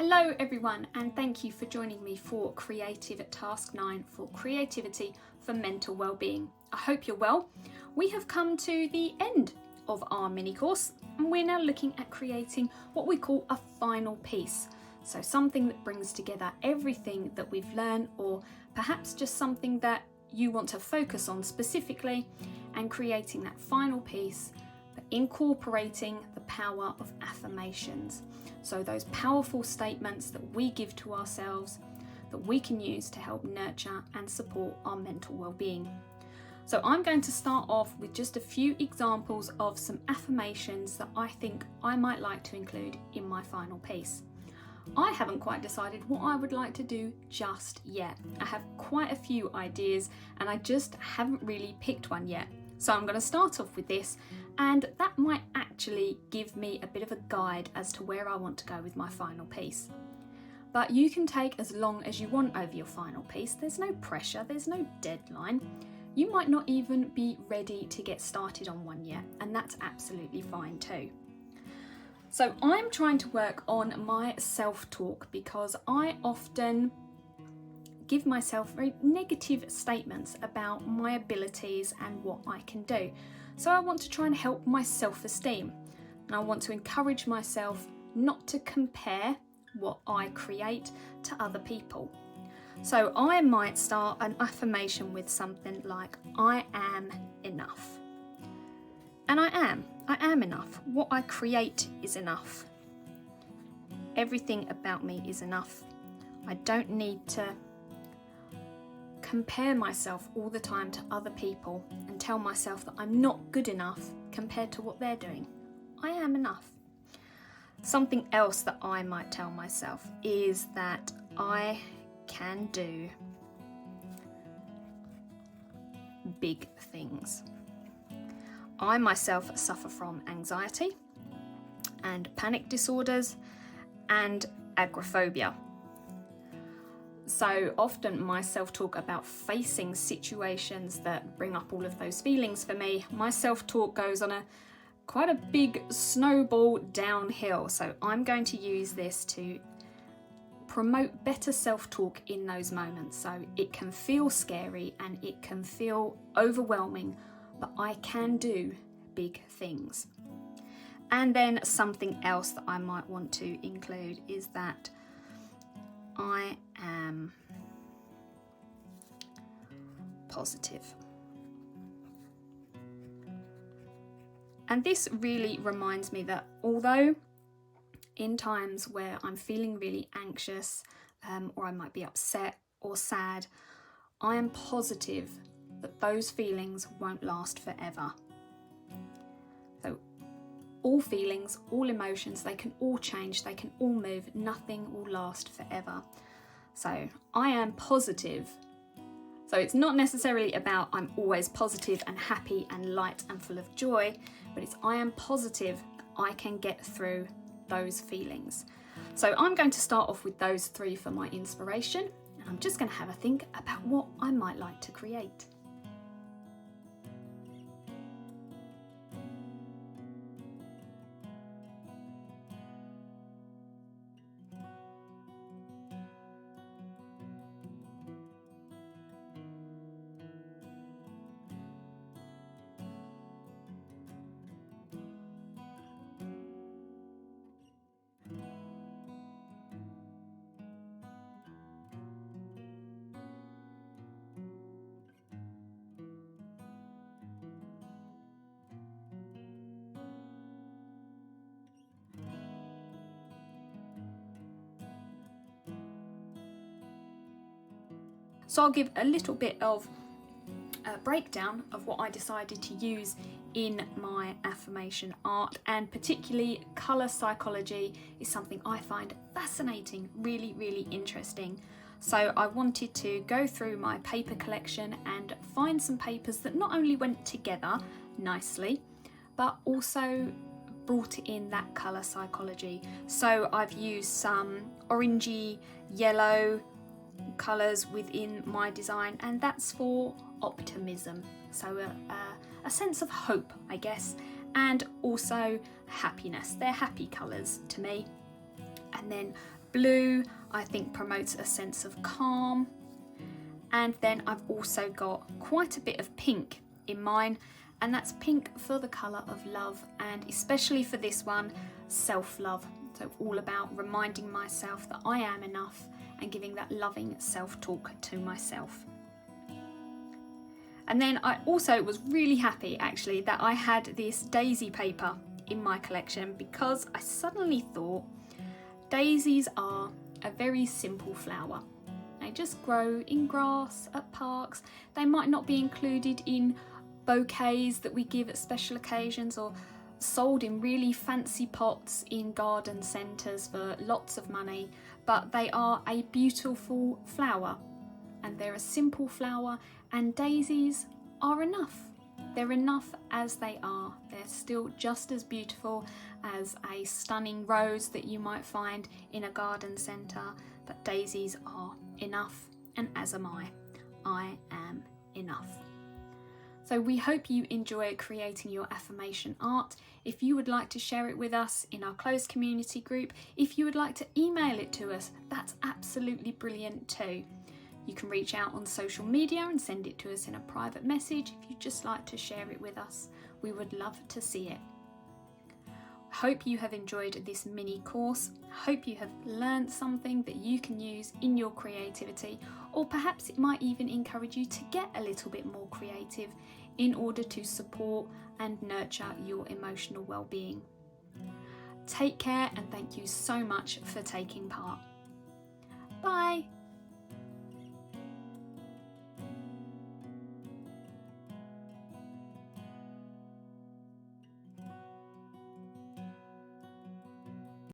Hello everyone, and thank you for joining me for Creative Task 9 for Creativity for Mental Wellbeing. I hope you're well. We have come to the end of our mini course and we're now looking at creating what we call a final piece. So something that brings together everything that we've learned, or perhaps just something that you want to focus on specifically, and creating that final piece, but incorporating the power of affirmations. So those powerful statements that we give to ourselves that we can use to help nurture and support our mental well-being. So I'm going to start off with just a few examples of some affirmations that I think I might like to include in my final piece. I haven't quite decided what I would like to do just yet. I have quite a few ideas and I just haven't really picked one yet. So I'm going to start off with this, and that might actually give me a bit of a guide as to where I want to go with my final piece. But you can take as long as you want over your final piece. There's no pressure, there's no deadline. You might not even be ready to get started on one yet, and that's absolutely fine too. So I'm trying to work on my self-talk because I often give myself very negative statements about my abilities and what I can do. So I want to try and help my self-esteem, and I want to encourage myself not to compare what I create to other people. So I might start an affirmation with something like, I am enough. And I am enough. What I create is enough. Everything about me is enough. I don't need to compare myself all the time to other people and tell myself that I'm not good enough compared to what they're doing. I am enough. Something else that I might tell myself is that I can do big things. I myself suffer from anxiety and panic disorders and agoraphobia. So often my self-talk about facing situations that bring up all of those feelings for me, my self-talk goes on quite a big snowball downhill. So I'm going to use this to promote better self-talk in those moments. So it can feel scary and it can feel overwhelming, but I can do big things. And then something else that I might want to include is that I am positive. And this really reminds me that although in times where I'm feeling really anxious, or I might be upset or sad, I am positive that those feelings won't last forever. So all feelings, all emotions, they can all change, they can all move, nothing will last forever. So I am positive. So it's not necessarily about I'm always positive and happy and light and full of joy, but it's I am positive I can get through those feelings. So I'm going to start off with those three for my inspiration, and I'm just going to have a think about what I might like to create. So I'll give a little bit of a breakdown of what I decided to use in my affirmation art, and particularly colour psychology is something I find fascinating, really, really interesting. So I wanted to go through my paper collection and find some papers that not only went together nicely, but also brought in that colour psychology. So I've used some orangey, yellow colours within my design, and that's for optimism, so a sense of hope, I guess, and also happiness. They're happy colours to me. And then Blue, I think, promotes a sense of calm. And then I've also got quite a bit of pink in mine, and that's pink for the colour of love, and especially for this one, self-love. So all about reminding myself that I am enough and giving that loving self-talk to myself. And then I also was really happy actually that I had this daisy paper in my collection, because I suddenly thought daisies are a very simple flower. They just grow in grass at parks. They might not be included in bouquets that we give at special occasions or sold in really fancy pots in garden centres for lots of money, but they are a beautiful flower, and they're a simple flower, and daisies are enough. They're enough as they are. They're still just as beautiful as a stunning rose that you might find in a garden centre, but daisies are enough, and as am I. I am enough. So we hope you enjoy creating your affirmation art. If you would like to share it with us in our closed community group, if you would like to email it to us, that's absolutely brilliant too. You can reach out on social media and send it to us in a private message if you'd just like to share it with us. We would love to see it. I hope you have enjoyed this mini course. I hope you have learned something that you can use in your creativity, or perhaps it might even encourage you to get a little bit more creative in order to support and nurture your emotional well-being. Take care, and thank you so much for taking part. Bye.